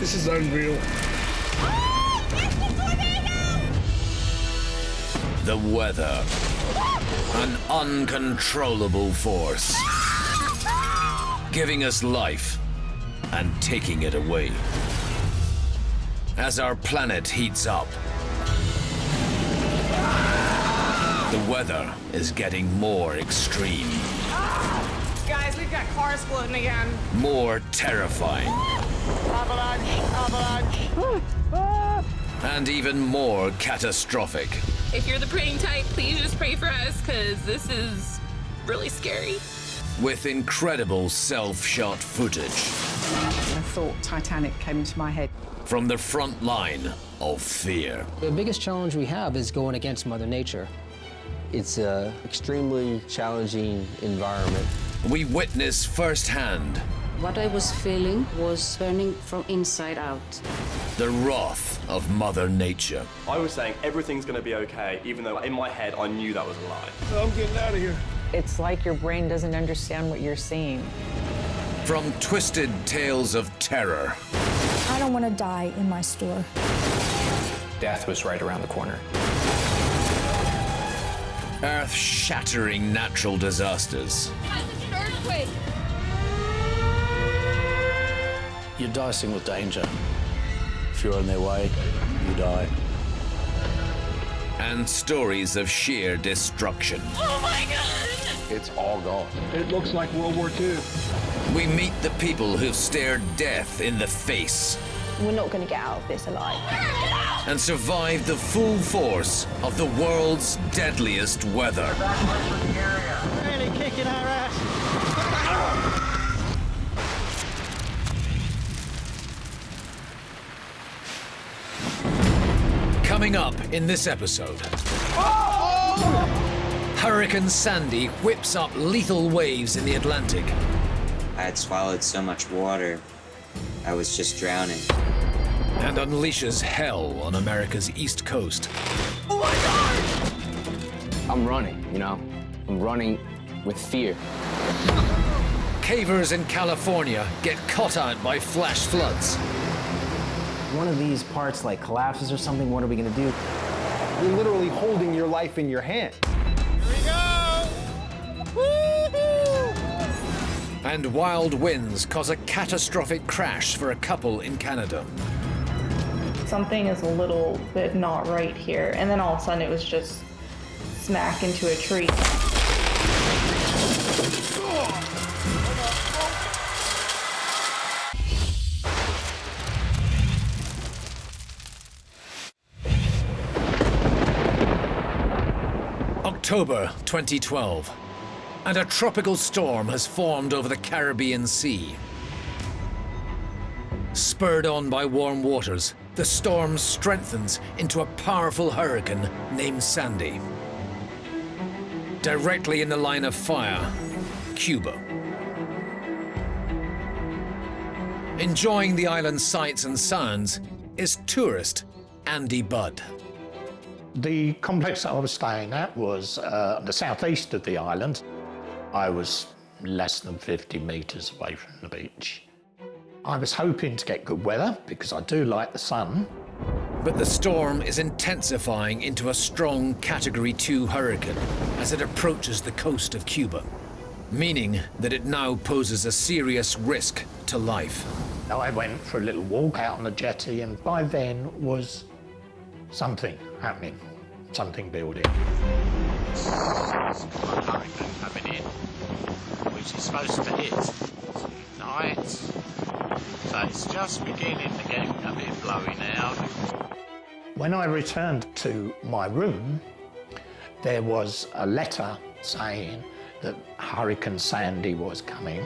This is unreal. The weather, an uncontrollable force, giving us life and taking it away. As our planet heats up, the weather is getting more extreme. Guys, we've got cars floating again. More terrifying. Avalanche! And even more catastrophic. If you're the praying type, please just pray for us, because this is really scary. With incredible self-shot footage. I thought Titanic came into my head. From the front line of fear. The biggest challenge we have is going against Mother Nature. It's an extremely challenging environment. We witness firsthand what I was feeling was burning from inside out. the wrath of Mother Nature. I was saying everything's going to be okay, even though in my head I knew that was a lie. I'm getting out of here. It's like your brain doesn't understand what you're seeing. From twisted tales of terror. I don't want to die in my store. Death was right around the corner. Earth-shattering natural disasters. It's an earthquake! You're dicing with danger. If you're on their way, you die. And stories of sheer destruction. Oh my God! It's all gone. It looks like World War II. We meet the people who've stared death in the face. We're not going to get out of this alive. And survived the full force of the world's deadliest weather. Really kicking our ass. Coming up in this episode. Hurricane Sandy whips up lethal waves in the Atlantic. I had swallowed so much water, I was just drowning. And unleashes hell on America's East Coast. Oh my God! I'm running, you know? I'm running with fear. Cavers in California get caught out by flash floods. One of these parts like collapses or something, what are we gonna do? You're literally holding your life in your hand. Here we go! Woo-hoo! And wild winds cause a catastrophic crash for a couple in Canada. Something is a little bit not right here. And then all of a sudden it was just smack into a tree. October 2012, and a tropical storm has formed over the Caribbean Sea. Spurred on by warm waters, the storm strengthens into a powerful hurricane named Sandy. Directly in the line of fire, Cuba. Enjoying the island's sights and sounds is tourist Andy Budd. The complex that I was staying at was the southeast of the island. I was less than 50 metres away from the beach. I was hoping to get good weather because I do like the sun. But the storm is intensifying into a strong Category 2 hurricane as it approaches the coast of Cuba, meaning that it now poses a serious risk to life. I went for a little walk out on the jetty, and by then was something happening, something building. Hurricane coming in, which is supposed to hit tonight. So it's just beginning to get a bit blowy now. When I returned to my room, there was a letter saying that Hurricane Sandy was coming.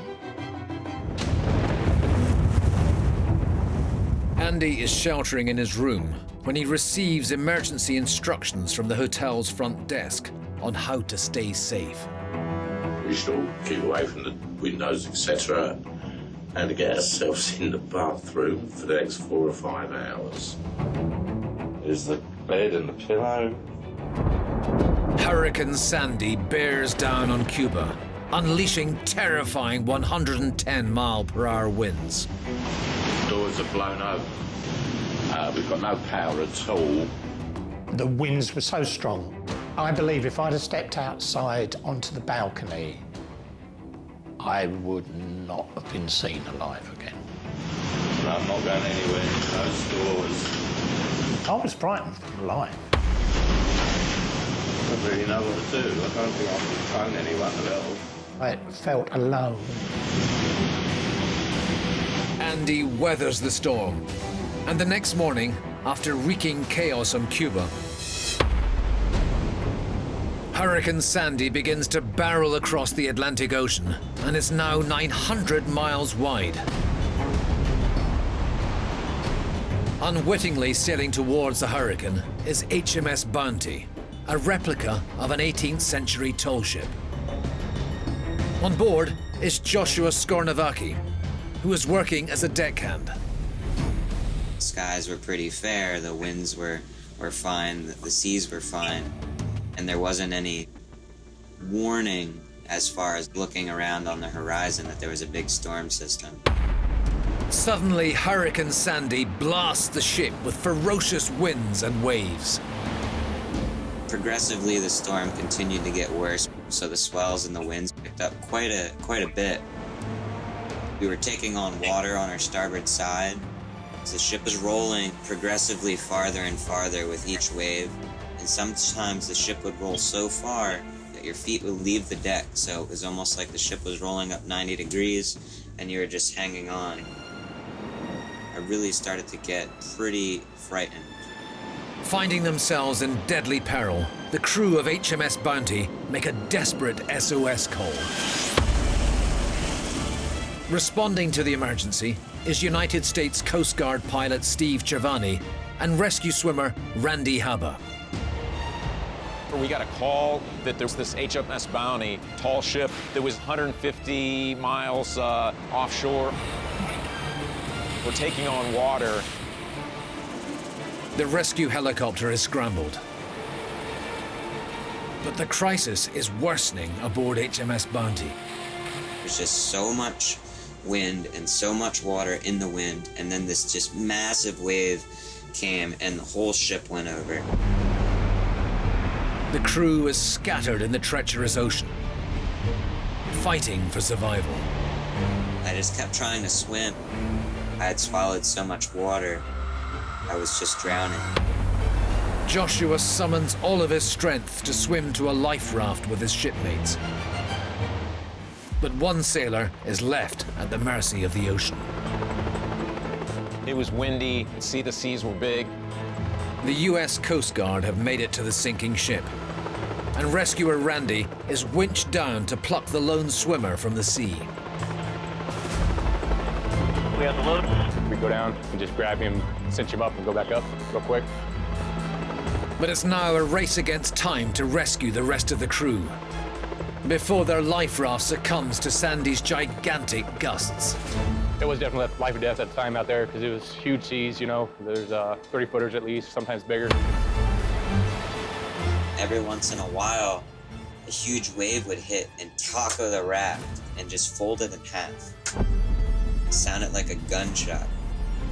Andy is sheltering in his room when he receives emergency instructions from the hotel's front desk on how to stay safe. We should all keep away from the windows, etc., and to get ourselves in the bathroom for the next 4 or 5 hours. There's the bed and the pillow. Hurricane Sandy bears down on Cuba, unleashing terrifying 110-mile-per-hour winds. doors are blown open. We've got no power at all. The winds were so strong. I believe if I'd have stepped outside onto the balcony, I would not have been seen alive again. I'm not going anywhere, no stores. I was frightened for my life. I don't really know what to do. I don't think I can phone anyone at all. I felt alone. Andy weathers the storm. And the next morning, after wreaking chaos on Cuba, Hurricane Sandy begins to barrel across the Atlantic Ocean and is now 900 miles wide. Unwittingly sailing towards the hurricane is HMS Bounty, a replica of an 18th century toll ship. On board is Joshua Skornavaki, who is working as a deckhand. Skies were pretty fair, the winds were fine, the seas were fine, and there wasn't any warning as far as looking around on the horizon that there was a big storm system. Suddenly, Hurricane Sandy blasts the ship with ferocious winds and waves. Progressively, the storm continued to get worse, so the swells and the winds picked up quite a bit. We were taking on water on our starboard side. The ship was rolling progressively farther and farther with each wave, and sometimes the ship would roll so far that your feet would leave the deck, so it was almost like the ship was rolling up 90 degrees and you were just hanging on. I really started to get pretty frightened. Finding themselves in deadly peril, the crew of HMS Bounty make a desperate SOS call. Responding to the emergency is United States Coast Guard pilot Steve Cervani and rescue swimmer Randy Haba. We got a call that there was this HMS Bounty tall ship that was 150 miles offshore. We're taking on water. The rescue helicopter is scrambled. But the crisis is worsening aboard HMS Bounty. There's just so much wind and so much water in the wind, and then this just massive wave came and the whole ship went over. The crew is scattered in the treacherous ocean, fighting for survival. I just kept trying to swim. I had swallowed so much water, I was just drowning. Joshua summons all of his strength to swim to a life raft with his shipmates. But one sailor is left at the mercy of the ocean. It was windy, the seas were big. The US Coast Guard have made it to the sinking ship, and rescuer Randy is winched down to pluck the lone swimmer from the sea. We have the load. We go down and just grab him, cinch him up, and go back up real quick. But it's now a race against time to rescue the rest of the crew before their life raft succumbs to Sandy's gigantic gusts. It was definitely life or death at the time out there because it was huge seas, you know. There's 30-footers at least, sometimes bigger. Every once in a while, a huge wave would hit and taco the raft and just fold it in half. It sounded like a gunshot.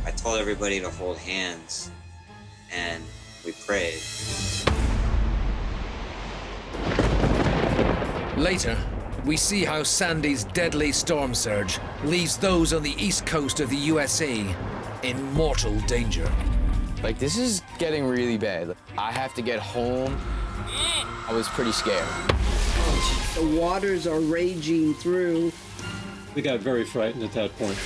I told everybody to hold hands, and we prayed. Later, we see how Sandy's deadly storm surge leaves those on the east coast of the USA in mortal danger. Like, this is getting really bad. I have to get home. I was pretty scared. The waters are raging through. We got very frightened at that point.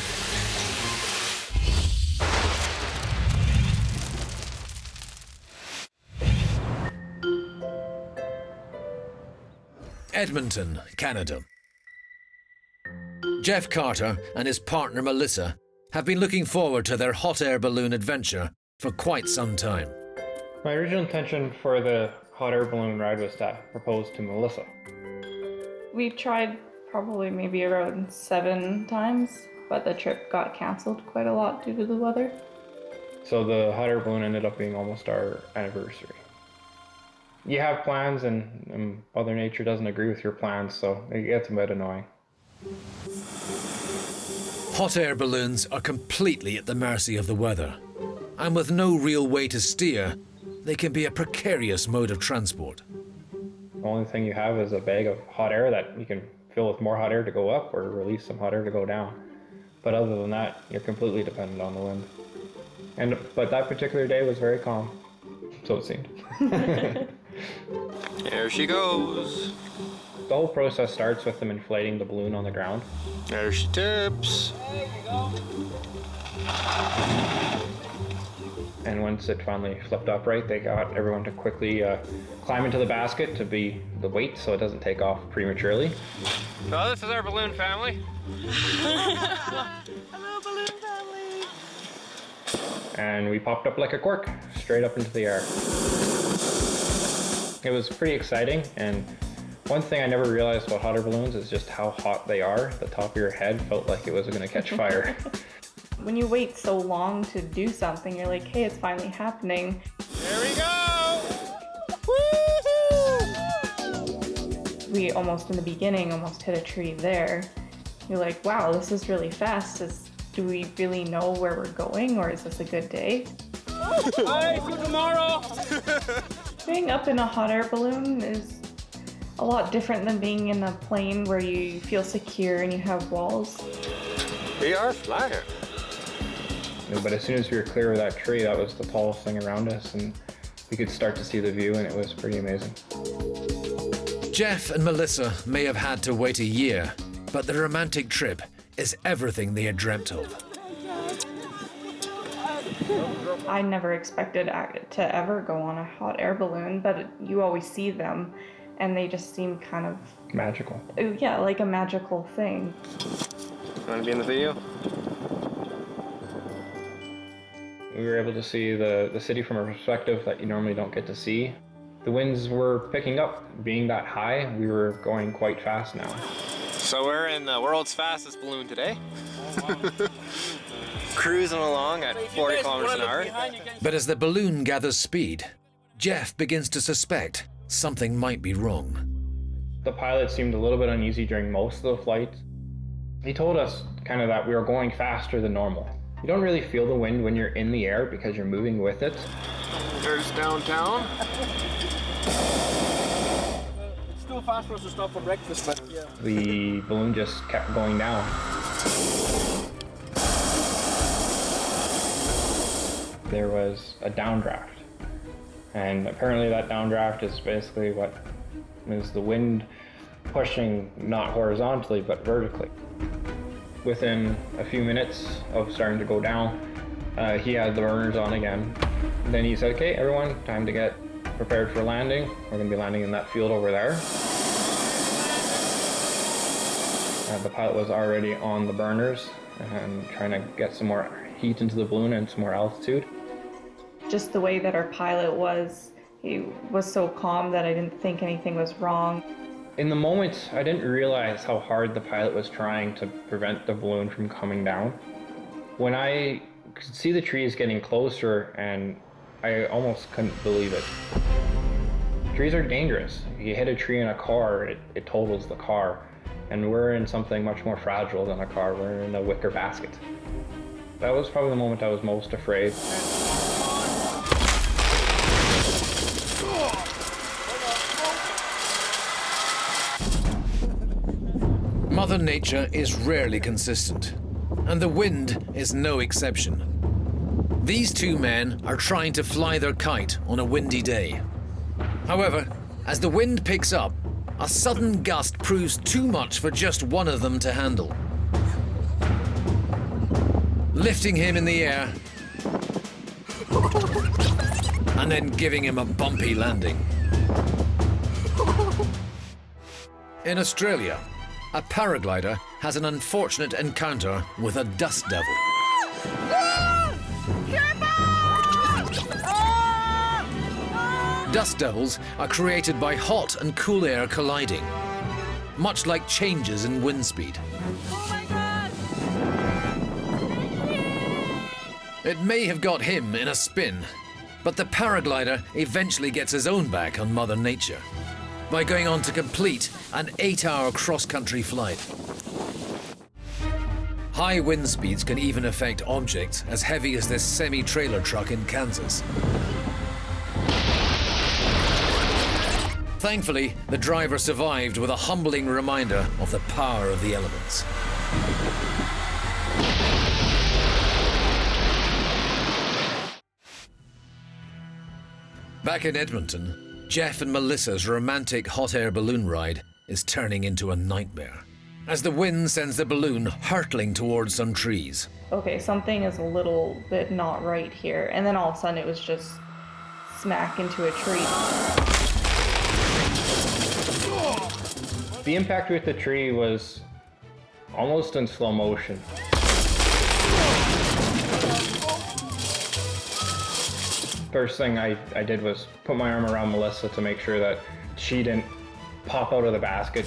Edmonton, Canada. Jeff Carter and his partner Melissa have been looking forward to their hot air balloon adventure for quite some time. My original intention for the hot air balloon ride was to propose to Melissa. We've tried probably maybe around 7 times, but the trip got canceled quite a lot due to the weather. So the hot air balloon ended up being almost our anniversary. You have plans and Mother Nature doesn't agree with your plans, so it gets a bit annoying. Hot air balloons are completely at the mercy of the weather, and with no real way to steer, they can be a precarious mode of transport. The only thing you have is a bag of hot air that you can fill with more hot air to go up or release some hot air to go down. But other than that, you're completely dependent on the wind. But that particular day was very calm, so it seemed. There she goes. The whole process starts with them inflating the balloon on the ground. There she tips. And once it finally flipped upright, they got everyone to quickly climb into the basket to be the weight so it doesn't take off prematurely. So this is our balloon family. Hello, balloon family. And we popped up like a cork, straight up into the air. It was pretty exciting, and one thing I never realized about hot air balloons is just how hot they are. The top of your head felt like it was going to catch fire. When you wait so long to do something, you're like, hey, it's finally happening. There we go! Woo-hoo! We almost, in the beginning, almost hit a tree there. You're like, wow, this is really fast. Do we really know where we're going, or is this a good day? Bye, see you tomorrow! Being up in a hot air balloon is a lot different than being in a plane where you feel secure and you have walls. We are flying. But as soon as we were clear of that tree, that was the tallest thing around us, and we could start to see the view, and it was pretty amazing. Jeff and Melissa may have had to wait a year, but the romantic trip is everything they had dreamt of. I never expected to ever go on a hot air balloon, but you always see them, and they just seem kind of... magical. Yeah, like a magical thing. You want to be in the video? We were able to see the city from a perspective that you normally don't get to see. The winds were picking up. Being that high, we were going quite fast now. So we're in the world's fastest balloon today. Cruising along at 40 kilometers an hour. But as the balloon gathers speed, Jeff begins to suspect something might be wrong. The pilot seemed a little bit uneasy during most of the flight. He told us kind of that we were going faster than normal. You don't really feel the wind when you're in the air because you're moving with it. There's downtown. It's still fast for us to stop for breakfast, but yeah. The balloon just kept going down. There was a downdraft. And apparently that downdraft is basically what is the wind pushing not horizontally but vertically. Within a few minutes of starting to go down, he had the burners on again. Then he said, okay, everyone, time to get prepared for landing. We're gonna be landing in that field over there. The pilot was already on the burners and trying to get some more heat into the balloon and some more altitude. Just the way that our pilot was, he was so calm that I didn't think anything was wrong. In the moment, I didn't realize how hard the pilot was trying to prevent the balloon from coming down. When I could see the trees getting closer, and I almost couldn't believe it. Trees are dangerous. If you hit a tree in a car, it totals the car. And we're in something much more fragile than a car. We're in a wicker basket. That was probably the moment I was most afraid. Mother Nature is rarely consistent, and the wind is no exception. These two men are trying to fly their kite on a windy day. However, as the wind picks up, a sudden gust proves too much for just one of them to handle. Lifting him in the air, and then giving him a bumpy landing. In Australia, a paraglider has an unfortunate encounter with a dust devil. Dust devils are created by hot and cool air colliding, much like changes in wind speed. It may have got him in a spin, but the paraglider eventually gets his own back on Mother Nature by going on to complete an 8-hour cross-country flight. High wind speeds can even affect objects as heavy as this semi-trailer truck in Kansas. Thankfully, the driver survived with a humbling reminder of the power of the elements. Back in Edmonton, Jeff and Melissa's romantic hot air balloon ride is turning into a nightmare as the wind sends the balloon hurtling towards some trees. Okay, something is a little bit not right here. And then all of a sudden it was just smack into a tree. The impact with the tree was almost in slow motion. First thing I did was put my arm around Melissa to make sure that she didn't pop out of the basket.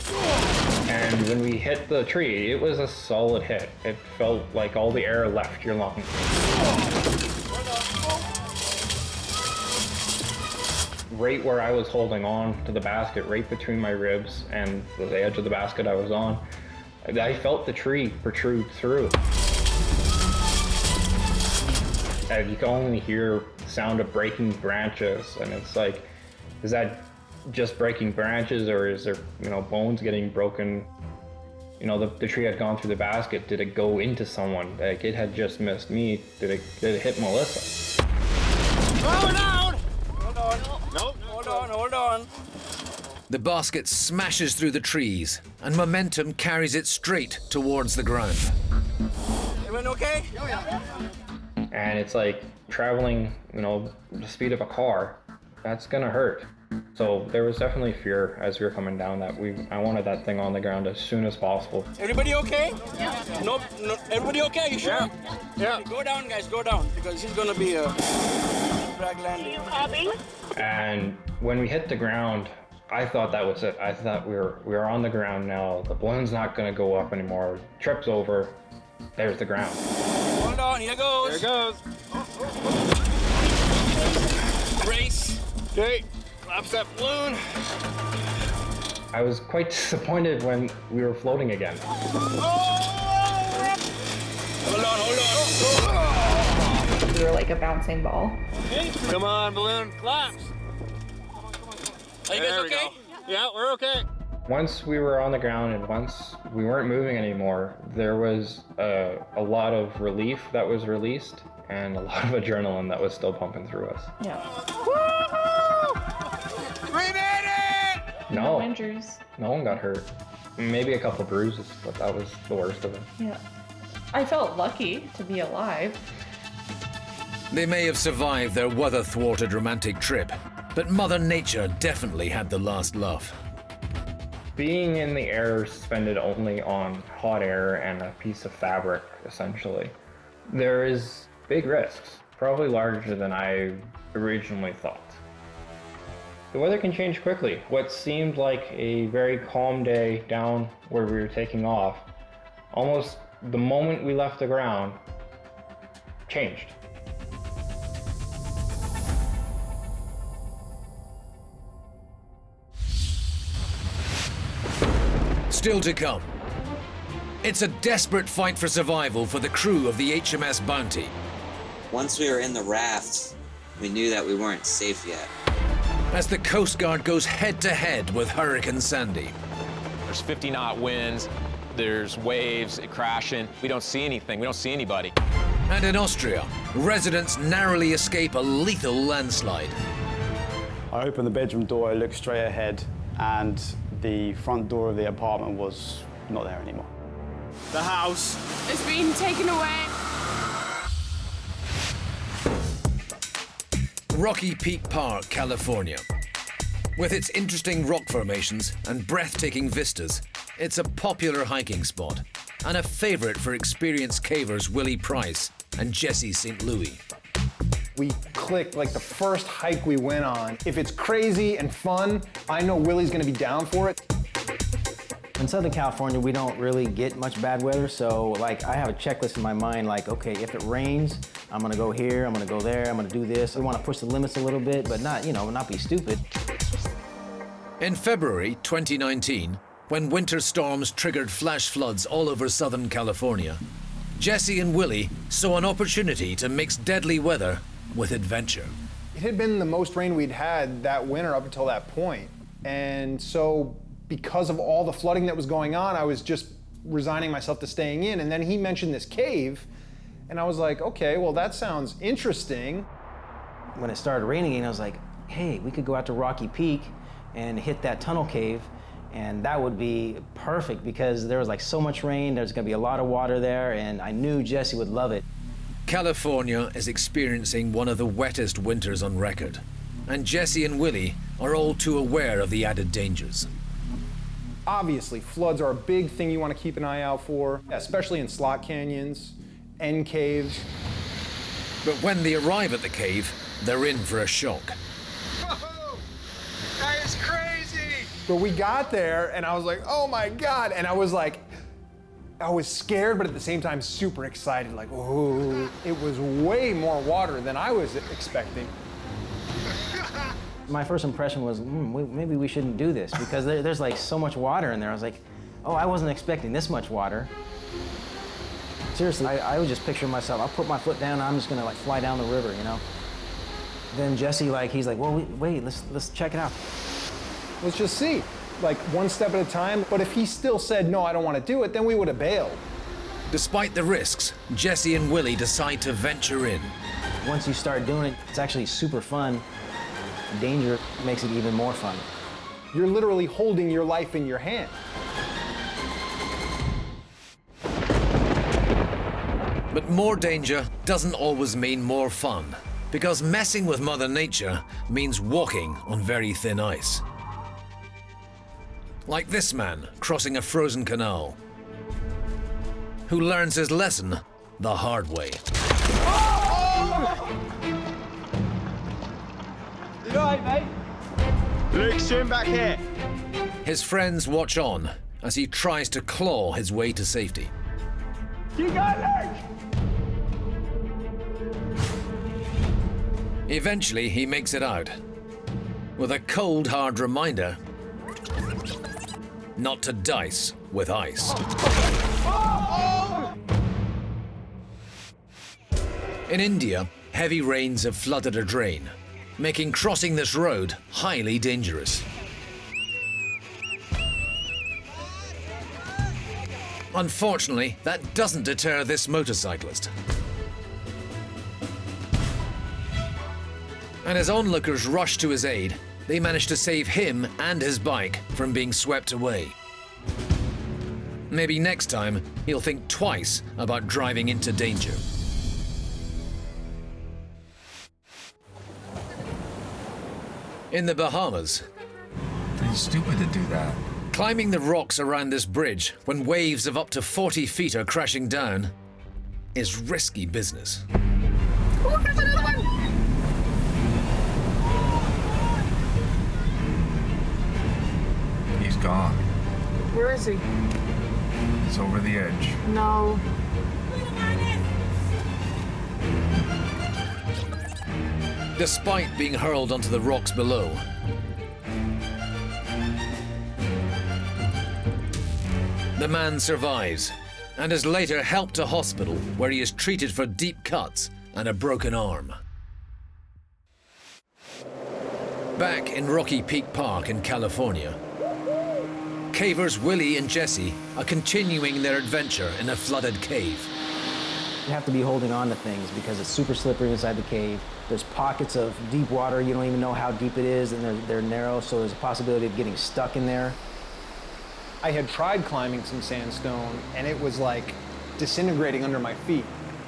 And when we hit the tree, it was a solid hit. It felt like all the air left your lungs. Right where I was holding on to the basket, right between my ribs and the edge of the basket I was on, I felt the tree protrude through. And you can only hear the sound of breaking branches, and it's like, is that just breaking branches, or is there, bones getting broken? The tree had gone through the basket. Did it go into someone? Like, it had just missed me. Did it hit Melissa? Slow down! Hold on. Nope. Hold on. The basket smashes through the trees, and momentum carries it straight towards the ground. Everyone okay? And it's like traveling, the speed of a car. That's gonna hurt. So there was definitely fear as we were coming down that I wanted that thing on the ground as soon as possible. Everybody okay? Yeah. No, everybody okay? You sure? Yeah. Go down, guys. Go down, because he's gonna be a drag landing. And when we hit the ground, I thought that was it. I thought we were on the ground now. The balloon's not gonna go up anymore. Trip's over. There's the ground. Hold on. Here goes. There goes. Race. Okay. Collapse that balloon. I was quite disappointed when we were floating again. Hold on. We were like a bouncing ball. Come on, balloon. Collapse. Are you guys okay? Yeah, we're okay. Once we were on the ground and once we weren't moving anymore, there was a lot of relief that was released and a lot of adrenaline that was still pumping through us. Yeah. We made it! No injuries. No one got hurt. Maybe a couple bruises, but that was the worst of it. Yeah. I felt lucky to be alive. They may have survived their weather-thwarted romantic trip, but Mother Nature definitely had the last laugh. Being in the air suspended only on hot air and a piece of fabric, essentially, there is big risks, probably larger than I originally thought. The weather can change quickly. What seemed like a very calm day down where we were taking off, almost the moment we left the ground, changed. Still to come. It's a desperate fight for survival for the crew of the HMS Bounty. Once we were in the raft, we knew that we weren't safe yet. As the Coast Guard goes head-to-head with Hurricane Sandy. There's 50-knot winds, there's waves crashing. We don't see anything, we don't see anybody. And in Austria, residents narrowly escape a lethal landslide. I opened the bedroom door, I looked straight ahead, and the front door of the apartment was not there anymore. The house is being taken away. Rocky Peak Park, California. With its interesting rock formations and breathtaking vistas, it's a popular hiking spot and a favorite for experienced cavers Willie Price and Jesse St. Louis. We clicked like the first hike we went on. If it's crazy and fun, I know Willie's gonna be down for it. In Southern California, we don't really get much bad weather, so like I have a checklist in my mind, like, okay, if it rains, I'm gonna go here, I'm gonna go there, I'm gonna do this. We wanna push the limits a little bit, but not, not be stupid. In February 2019, when winter storms triggered flash floods all over Southern California, Jesse and Willie saw an opportunity to mix deadly weather with adventure. It had been the most rain we'd had that winter up until that point. And so because of all the flooding that was going on, I was just resigning myself to staying in. And then he mentioned this cave, and I was like, okay, well, that sounds interesting. When it started raining again, I was like, hey, we could go out to Rocky Peak and hit that tunnel cave, and that would be perfect because there was like so much rain, there's gonna be a lot of water there, and I knew Jesse would love it. California is experiencing one of the wettest winters on record, and Jesse and Willie are all too aware of the added dangers. Obviously, floods are a big thing you want to keep an eye out for, especially in slot canyons, end caves. But when they arrive at the cave, they're in for a shock. Whoa, that is crazy! But we got there, and I was like, oh my God, and I was scared, but at the same time super excited, like, oh, it was way more water than I was expecting. My first impression was, maybe we shouldn't do this because there's like so much water in there. I was like, oh, I wasn't expecting this much water. Seriously, I was just picturing myself, I'll put my foot down, I'm just gonna like fly down the river, you know? Then Jesse, he's like, well, wait, let's check it out. Let's just see, like one step at a time. But if he still said, no, I don't want to do it, then we would have bailed. Despite the risks, Jesse and Willie decide to venture in. Once you start doing it, it's actually super fun. Danger makes it even more fun. You're literally holding your life in your hand. But more danger doesn't always mean more fun, because messing with Mother Nature means walking on very thin ice. Like this man crossing a frozen canal, who learns his lesson the hard way. You all right, mate? Luke, swim back here. His friends watch on as he tries to claw his way to safety. You got Luke! Eventually, he makes it out, with a cold, hard reminder not to dice with ice. In India, heavy rains have flooded a drain, making crossing this road highly dangerous. Unfortunately, that doesn't deter this motorcyclist. And as onlookers rush to his aid, they manage to save him and his bike from being swept away. Maybe next time, he'll think twice about driving into danger. In the Bahamas, it's stupid to do that. Climbing the rocks around this bridge when waves of up to 40 feet are crashing down is risky business. He's gone. Where is he? He's over the edge. No. Despite being hurled onto the rocks below, the man survives and is later helped to hospital where he is treated for deep cuts and a broken arm. Back in Rocky Peak Park in California, cavers Willie and Jesse are continuing their adventure in a flooded cave. You have to be holding on to things because it's super slippery inside the cave. There's pockets of deep water, you don't even know how deep it is, and they're narrow, so there's a possibility of getting stuck in there. I had tried climbing some sandstone, and it was like disintegrating under my feet.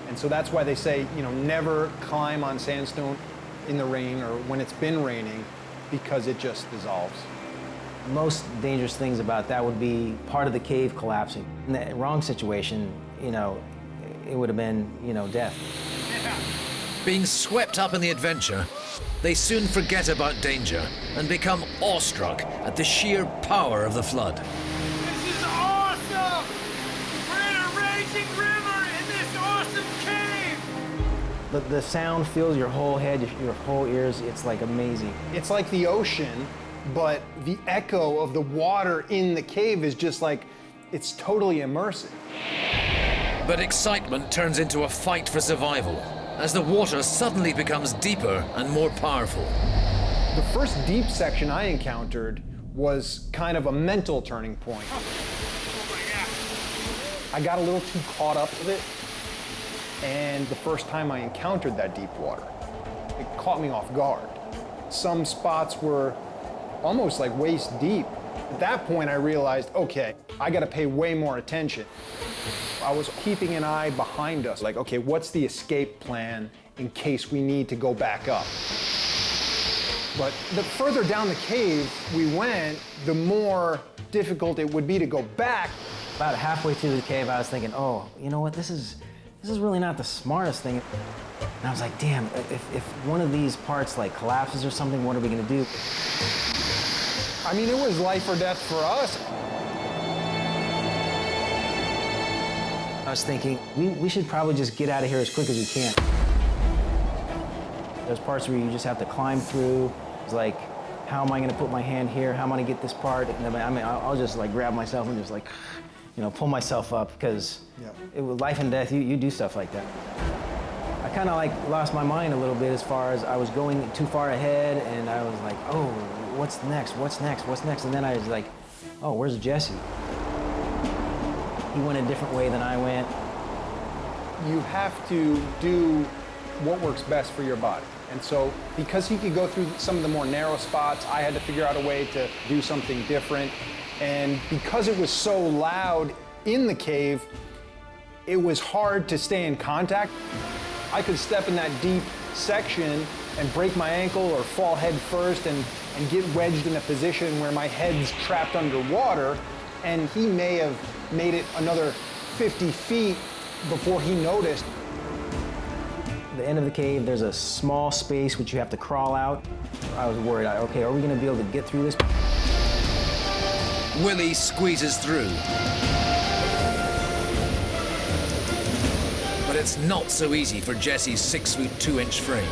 And so that's why they say, you know, never climb on sandstone in the rain or when it's been raining, because it just dissolves. Most dangerous things about that would be part of the cave collapsing. In the wrong situation, you know, it would have been, you know, death. Being swept up in the adventure, they soon forget about danger and become awestruck at the sheer power of the flood. This is awesome! We're in a raging river in this awesome cave! The sound fills your whole head, your whole ears. It's like amazing. It's like the ocean, but the echo of the water in the cave is just like, it's totally immersive. But excitement turns into a fight for survival as the water suddenly becomes deeper and more powerful. The first deep section I encountered was kind of a mental turning point. I got a little too caught up with it, and the first time I encountered that deep water, it caught me off guard. Some spots were almost like waist deep. At that point, I realized, okay, I gotta pay way more attention. I was keeping an eye behind us, like, okay, what's the escape plan in case we need to go back up? But the further down the cave we went, the more difficult it would be to go back. About halfway through the cave, I was thinking, oh, you know what, this is really not the smartest thing. And I was like, damn, if one of these parts like collapses or something, what are we gonna do? I mean, it was life or death for us. I was thinking, we should probably just get out of here as quick as we can. There's parts where you just have to climb through. It's like, how am I gonna put my hand here? How am I gonna get this part? And I mean, I'll just like grab myself and just like, you know, pull myself up, because with life and death, you do stuff like that. I kind of like lost my mind a little bit as far as I was going too far ahead, and I was like, oh, what's next? What's next? What's next? And then I was like, oh, where's Jesse? He went a different way than I went. You have to do what works best for your body. And so, because he could go through some of the more narrow spots, I had to figure out a way to do something different. And because it was so loud in the cave, it was hard to stay in contact. I could step in that deep section and break my ankle or fall head first and get wedged in a position where my head's trapped underwater, and he may have made it another 50 feet before he noticed. At the end of the cave, there's a small space which you have to crawl out. I was worried, okay, are we gonna be able to get through this? Willie squeezes through. But it's not so easy for Jesse's 6 foot 2 inch frame.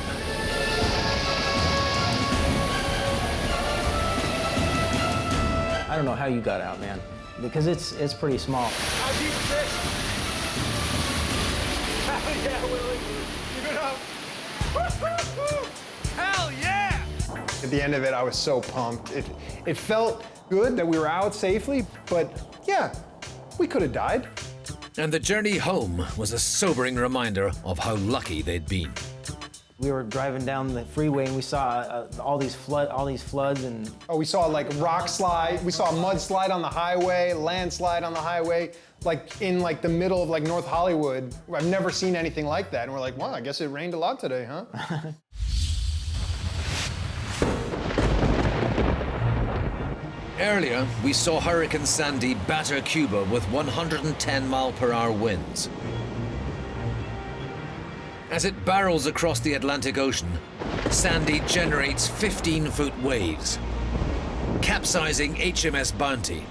I don't know how you got out, man, because it's pretty small. How deep is this? Hell yeah, Willie. Keep it up. Hell yeah! At the end of it, I was so pumped. It felt good that we were out safely, but yeah, we could have died. And the journey home was a sobering reminder of how lucky they'd been. We were driving down the freeway and we saw all these floods and... Oh, we saw like rock slide, we saw a mudslide on the highway, landslide on the highway, like in like the middle of like North Hollywood. I've never seen anything like that. And we're like, wow, I guess it rained a lot today, huh? Earlier, we saw Hurricane Sandy batter Cuba with 110-mile-per-hour winds. As it barrels across the Atlantic Ocean, Sandy generates 15-foot waves, capsizing HMS Bounty.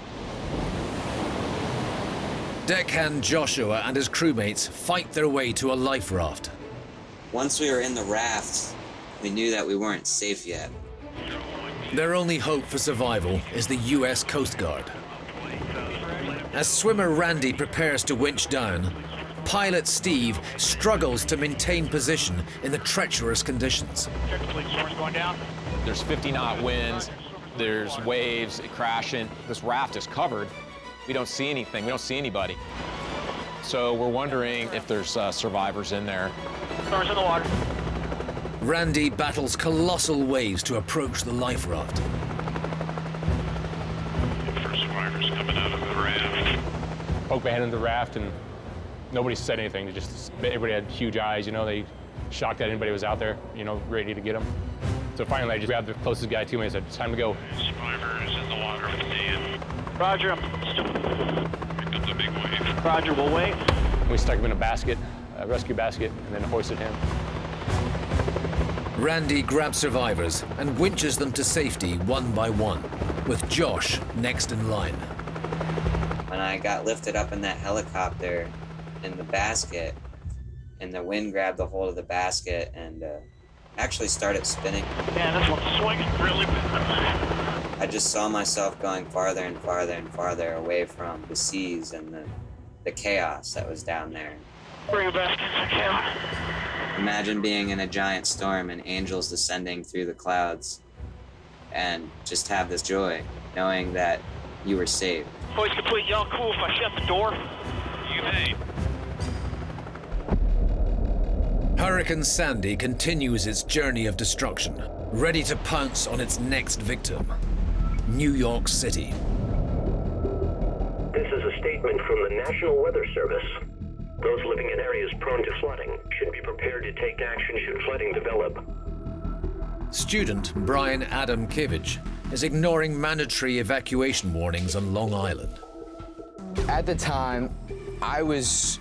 Deckhand Joshua and his crewmates fight their way to a life raft. Once we were in the raft, we knew that we weren't safe yet. Their only hope for survival is the US Coast Guard. As swimmer Randy prepares to winch down, pilot Steve struggles to maintain position in the treacherous conditions. There's 50-knot winds, there's waves crashing. This raft is covered. We don't see anything, we don't see anybody. So we're wondering if there's survivors in there. Stars in the water. Randy battles colossal waves to approach the life raft. For survivors coming out of the raft. Poked my head in the raft and nobody said anything. Everybody had huge eyes, you know, they shocked that anybody was out there, you know, ready to get them. So finally I just grabbed the closest guy to me and said, it's time to go. Survivor is in the water with Dan. Roger, I'm still... Here comes a big wave. Roger, we'll wait. We stuck him in a basket, a rescue basket, and then hoisted him. Randy grabs survivors and winches them to safety one by one, with Josh next in line. When I got lifted up in that helicopter in the basket, and the wind grabbed a hold of the basket and actually started spinning. Man, this one's swinging really bad. I just saw myself going farther and farther and farther away from the seas and the chaos that was down there. Bring it back. Imagine being in a giant storm and angels descending through the clouds and just have this joy, knowing that you were saved. Voice complete. Y'all cool if I shut the door? You may. Hurricane Sandy continues its journey of destruction, ready to pounce on its next victim, New York City. This is a statement from the National Weather Service. Those living in areas prone to flooding should be prepared to take action should flooding develop. Student Brian Adam Kivich is ignoring mandatory evacuation warnings on Long Island. At the time, I was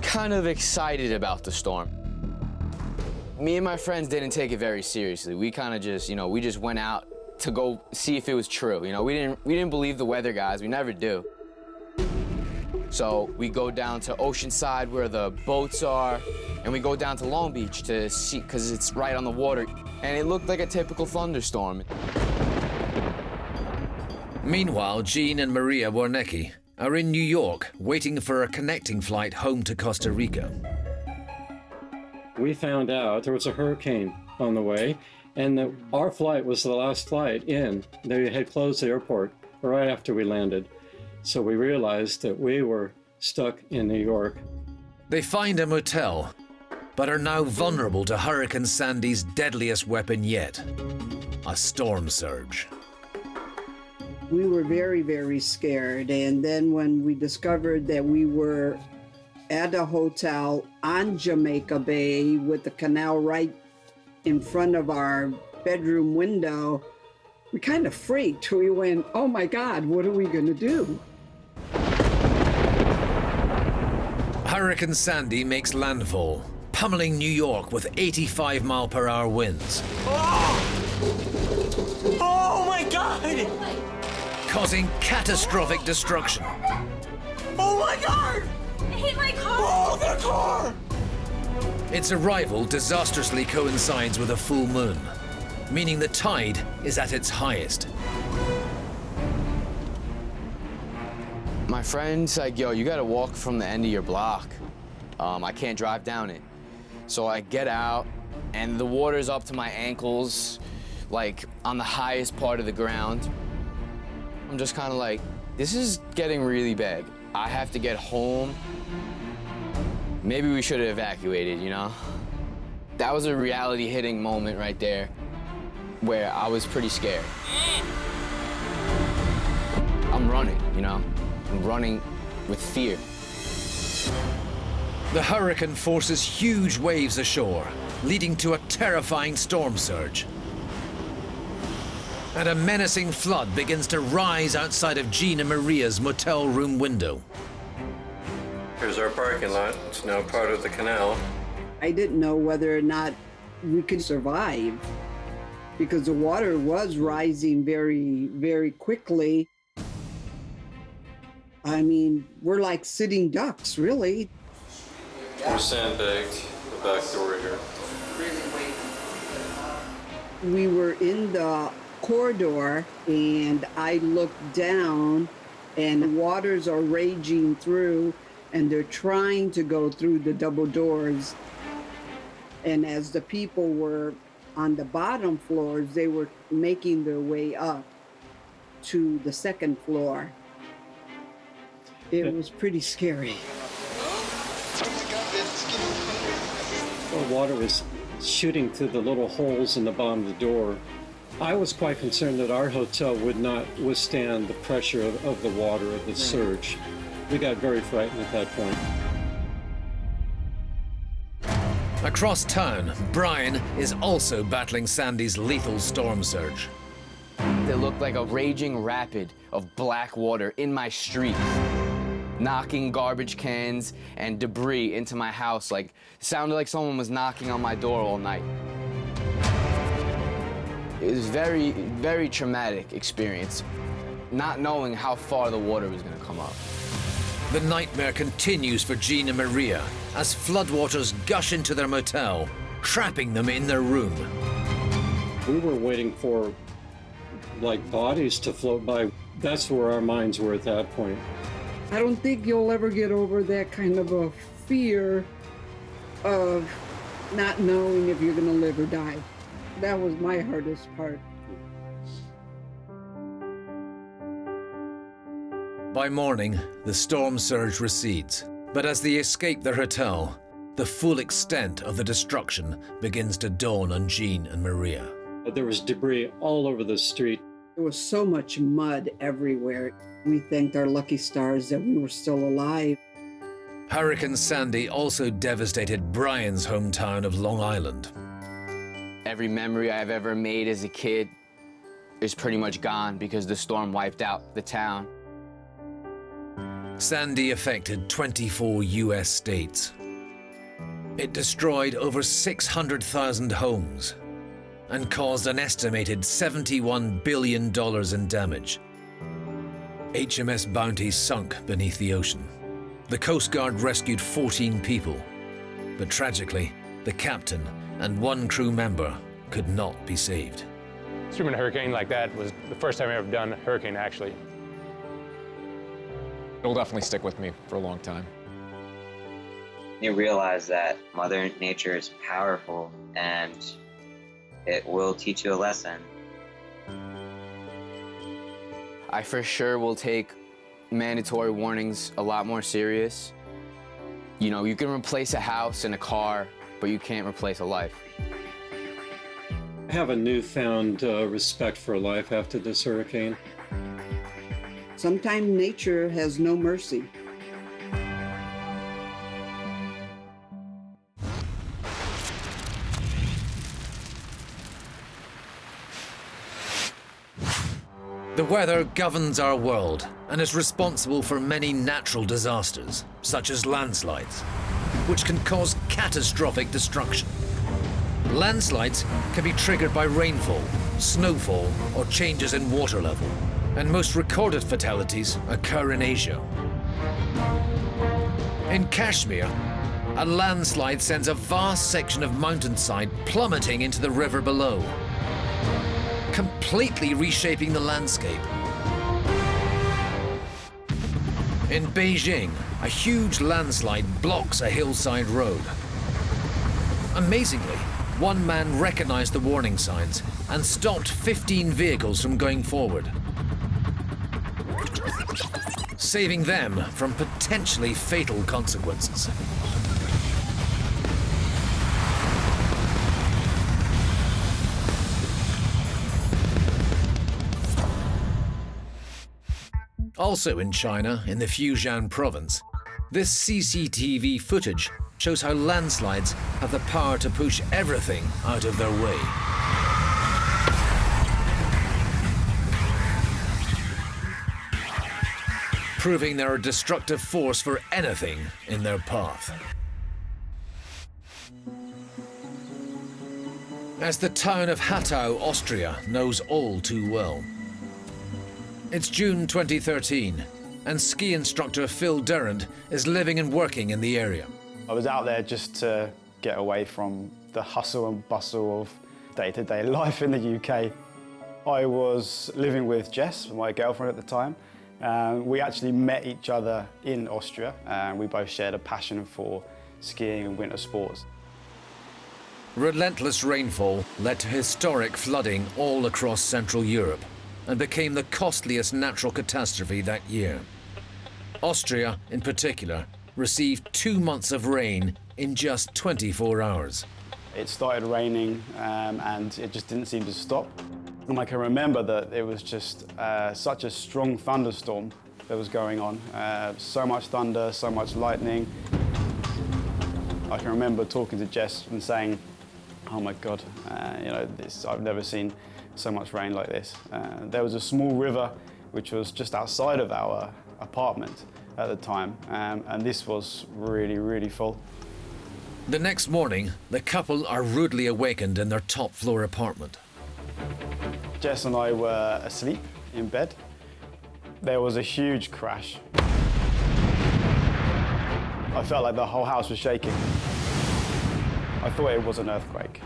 kind of excited about the storm. Me and my friends didn't take it very seriously. We kind of just, we just went out to go see if it was true. We didn't believe the weather guys. We never do. So we go down to Oceanside where the boats are, and we go down to Long Beach to see, because it's right on the water. And it looked like a typical thunderstorm. Meanwhile, Jean and Maria Warnecki are in New York waiting for a connecting flight home to Costa Rica. We found out there was a hurricane on the way, and our flight was the last flight in. They had closed the airport right after we landed. So we realized that we were stuck in New York. They find a motel, but are now vulnerable to Hurricane Sandy's deadliest weapon yet, a storm surge. We were very, very scared. And then when we discovered that we were at a hotel on Jamaica Bay with the canal right in front of our bedroom window, we kind of freaked. We went, oh my God, what are we gonna do? Hurricane Sandy makes landfall, pummeling New York with 85-mile-per-hour winds. Oh my God! Causing catastrophic destruction. Oh my God! It hit my car! Oh, the car! Its arrival disastrously coincides with a full moon, meaning the tide is at its highest. My friend's like, yo, you gotta walk from the end of your block. I can't drive down it. So I get out, and the water's up to my ankles, like on the highest part of the ground. I'm just kind of like, this is getting really bad. I have to get home. Maybe we should have evacuated, That was a reality hitting moment right there where I was pretty scared. I'm running, I'm running with fear. The hurricane forces huge waves ashore, leading to a terrifying storm surge. And a menacing flood begins to rise outside of Jean and Maria's motel room window. Here's our parking lot. It's now part of the canal. I didn't know whether or not we could survive because the water was rising very, very quickly. I mean, we're like sitting ducks, really. We're sandbagged, the back door here. We were in the corridor and I looked down and waters are raging through and they're trying to go through the double doors. And as the people were on the bottom floors, they were making their way up to the second floor. It was pretty scary. The water was shooting through the little holes in the bottom of the door. I was quite concerned that our hotel would not withstand the pressure of the water, of the surge. We got very frightened at that point. Across town, Brian is also battling Sandy's lethal storm surge. It looked like a raging rapid of black water in my street, knocking garbage cans and debris into my house. It sounded like someone was knocking on my door all night. It was very, very traumatic experience, not knowing how far the water was gonna come up. The nightmare continues for Jean and Maria as floodwaters gush into their motel, trapping them in their room. We were waiting for, bodies to float by. That's where our minds were at that point. I don't think you'll ever get over that kind of a fear of not knowing if you're gonna live or die. That was my hardest part. By morning, the storm surge recedes, but as they escape their hotel, the full extent of the destruction begins to dawn on Jean and Maria. There was debris all over the street. There was so much mud everywhere. We thanked our lucky stars that we were still alive. Hurricane Sandy also devastated Brian's hometown of Long Island. Every memory I've ever made as a kid is pretty much gone because the storm wiped out the town. Sandy affected 24 US states. It destroyed over 600,000 homes and caused an estimated $71 billion in damage. HMS Bounty sunk beneath the ocean. The Coast Guard rescued 14 people, but tragically, the captain and one crew member could not be saved. Swimming a hurricane like that was the first time I've ever done a hurricane, actually. It'll definitely stick with me for a long time. You realize that Mother Nature is powerful and it will teach you a lesson. I for sure will take mandatory warnings a lot more serious. You know, you can replace a house and a car, but you can't replace a life. I have a newfound respect for life after this hurricane. Sometimes nature has no mercy. The weather governs our world and is responsible for many natural disasters, such as landslides, which can cause catastrophic destruction. Landslides can be triggered by rainfall, snowfall, or changes in water level, and most recorded fatalities occur in Asia. In Kashmir, a landslide sends a vast section of mountainside plummeting into the river below, completely reshaping the landscape. In Beijing, a huge landslide blocks a hillside road. Amazingly, one man recognized the warning signs and stopped 15 vehicles from going forward, saving them from potentially fatal consequences. Also in China, in the Fujian province, this CCTV footage shows how landslides have the power to push everything out of their way. Proving they're a destructive force for anything in their path. As the town of Hattau, Austria, knows all too well. It's June 2013, and ski instructor Phil Durrant is living and working in the area. I was out there just to get away from the hustle and bustle of day-to-day life in the UK. I was living with Jess, my girlfriend at the time. We actually met each other in Austria, and we both shared a passion for skiing and winter sports. Relentless rainfall led to historic flooding all across Central Europe and became the costliest natural catastrophe that year. Austria, in particular, received 2 months of rain in just 24 hours. It started raining and it just didn't seem to stop. And I can remember that it was just such a strong thunderstorm that was going on. So much thunder, so much lightning. I can remember talking to Jess and saying, oh my God, I've never seen so much rain like this. There was a small river which was just outside of our apartment at the time, and this was really, really full. The next morning, the couple are rudely awakened in their top floor apartment. Jess and I were asleep in bed. There was a huge crash. I felt like the whole house was shaking. I thought it was an earthquake.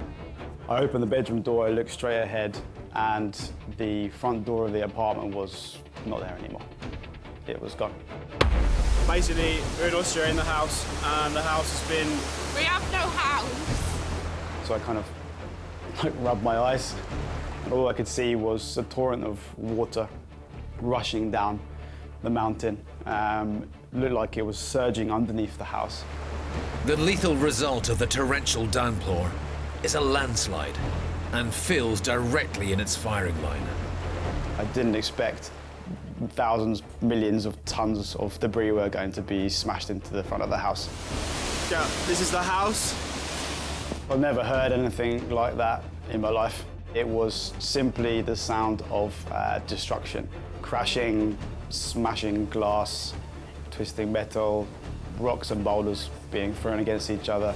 I opened the bedroom door, I looked straight ahead, and the front door of the apartment was not there anymore. it was gone. Basically, we're in Austria in the house, and the house has been... We have no house. So I kind of rubbed my eyes, and all I could see was a torrent of water rushing down the mountain. Looked like it was surging underneath the house. The lethal result of the torrential downpour is a landslide, and Phil's directly in its firing line. I didn't expect thousands, millions of tons of debris were going to be smashed into the front of the house. Yeah, this is the house. I've never heard anything like that in my life. It was simply the sound of destruction. Crashing, smashing glass, twisting metal, rocks and boulders being thrown against each other.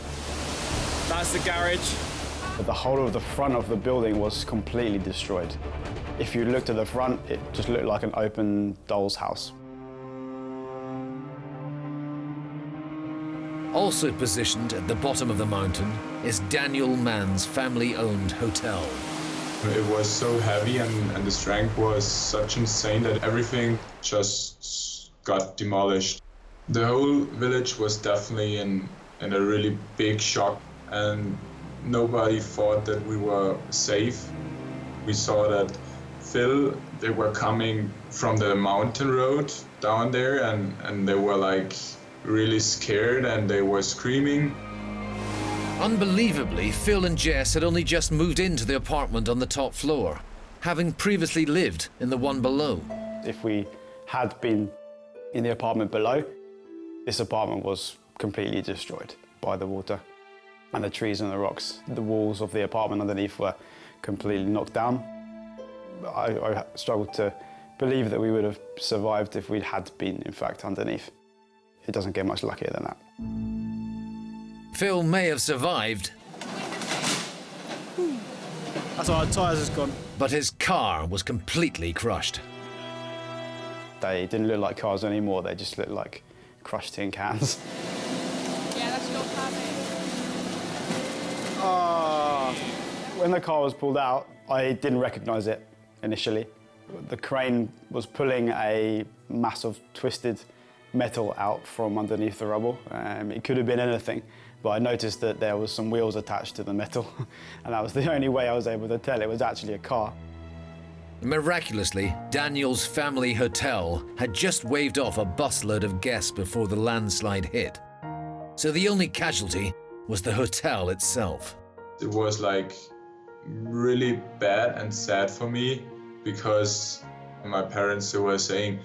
That's the garage. But the whole of the front of the building was completely destroyed. If you looked at the front, it just looked like an open doll's house. Also positioned at the bottom of the mountain is Daniel Mann's family-owned hotel. It was so heavy and the strength was such insane that everything just got demolished. The whole village was definitely in a really big shock, and nobody thought that we were safe. We saw that Phil, they were coming from the mountain road down there, and they were like really scared and they were screaming. Unbelievably, Phil and Jess had only just moved into the apartment on the top floor, having previously lived in the one below. If we had been in the apartment below, this apartment was completely destroyed by the water and the trees and the rocks. The walls of the apartment underneath were completely knocked down. I struggled to believe that we would have survived if we had been, in fact, underneath. It doesn't get much luckier than that. Phil may have survived. That's our tyres has gone. But his car was completely crushed. They didn't look like cars anymore, they just looked like crushed tin cans. Yeah, that's your car, mate. When the car was pulled out, I didn't recognise it initially. The crane was pulling a mass of twisted metal out from underneath the rubble. It could have been anything, but I noticed that there was some wheels attached to the metal, and that was the only way I was able to tell it was actually a car. Miraculously, Daniel's family hotel had just waved off a busload of guests before the landslide hit. So the only casualty was the hotel itself. It was like really bad and sad for me because my parents were saying,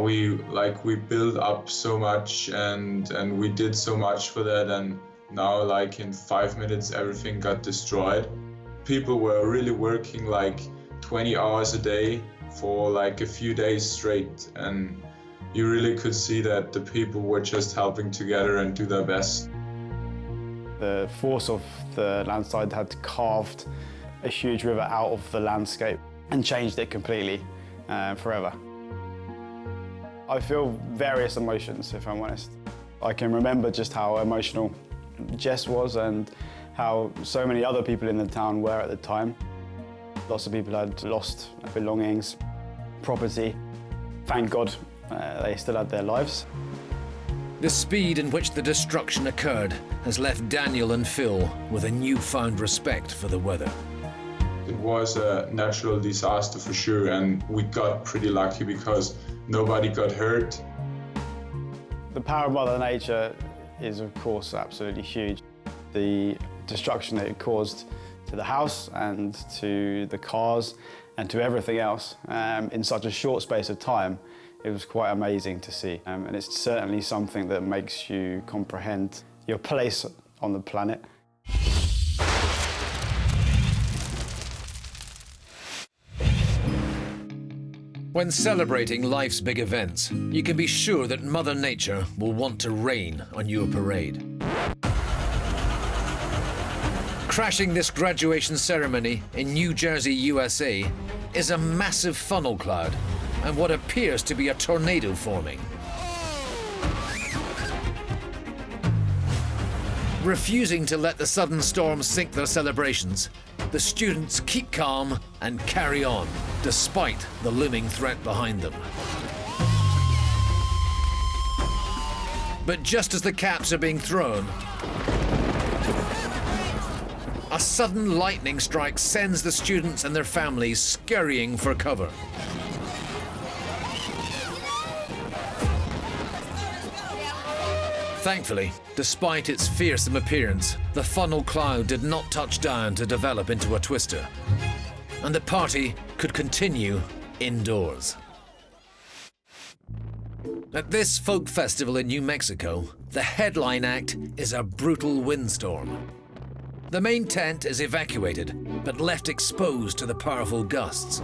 we built up so much and we did so much for that, and now like in 5 minutes everything got destroyed. People were really working like 20 hours a day for like a few days straight, and you really could see that the people were just helping together and do their best. The force of the landslide had carved a huge river out of the landscape and changed it completely forever. I feel various emotions, if I'm honest. I can remember just how emotional Jess was and how so many other people in the town were at the time. Lots of people had lost belongings, property. Thank God they still had their lives. The speed in which the destruction occurred has left Daniel and Phil with a newfound respect for the weather. It was a natural disaster for sure, and we got pretty lucky because nobody got hurt. The power of Mother Nature is, of course, absolutely huge. The destruction that it caused to the house and to the cars and to everything else in such a short space of time, it was quite amazing to see. And it's certainly something that makes you comprehend your place on the planet. When celebrating life's big events, you can be sure that Mother Nature will want to rain on your parade. Crashing this graduation ceremony in New Jersey, USA, is a massive funnel cloud and what appears to be a tornado forming. Refusing to let the sudden storm sink their celebrations, the students keep calm and carry on, despite the looming threat behind them. But just as the caps are being thrown, a sudden lightning strike sends the students and their families scurrying for cover. Thankfully, despite its fearsome appearance, the funnel cloud did not touch down to develop into a twister, and the party could continue indoors. At this folk festival in New Mexico, the headline act is a brutal windstorm. The main tent is evacuated, but left exposed to the powerful gusts,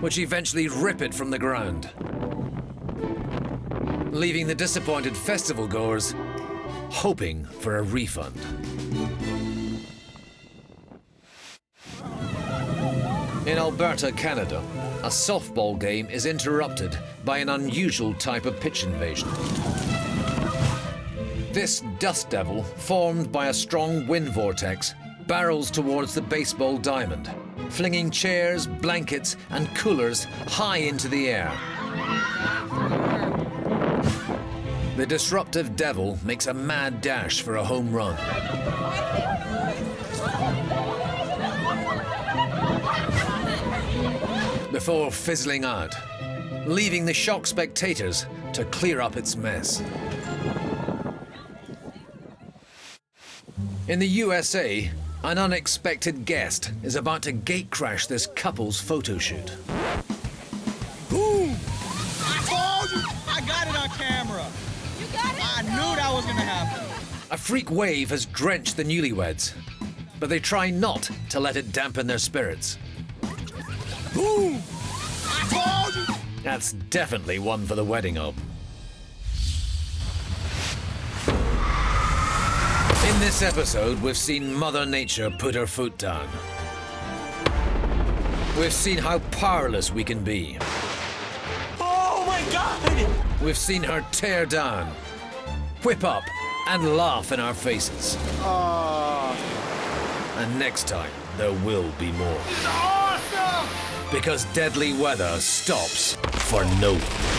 which eventually rip it from the ground, leaving the disappointed festival goers hoping for a refund. In Alberta, Canada, a softball game is interrupted by an unusual type of pitch invasion. This dust devil, formed by a strong wind vortex, barrels towards the baseball diamond, flinging chairs, blankets, and coolers high into the air. The disruptive devil makes a mad dash for a home run. Before fizzling out, leaving the shocked spectators to clear up its mess. In the USA, an unexpected guest is about to gatecrash this couple's photo shoot. Ooh! I told you! I got it on camera! You got it? I knew that was gonna happen. A freak wave has drenched the newlyweds, but they try not to let it dampen their spirits. Boom! I told you! That's definitely one for the wedding album. In this episode, we've seen Mother Nature put her foot down. We've seen how powerless we can be. Oh my God! We've seen her tear down, whip up, and laugh in our faces. And next time, there will be more. This is awesome! Because deadly weather stops for no one.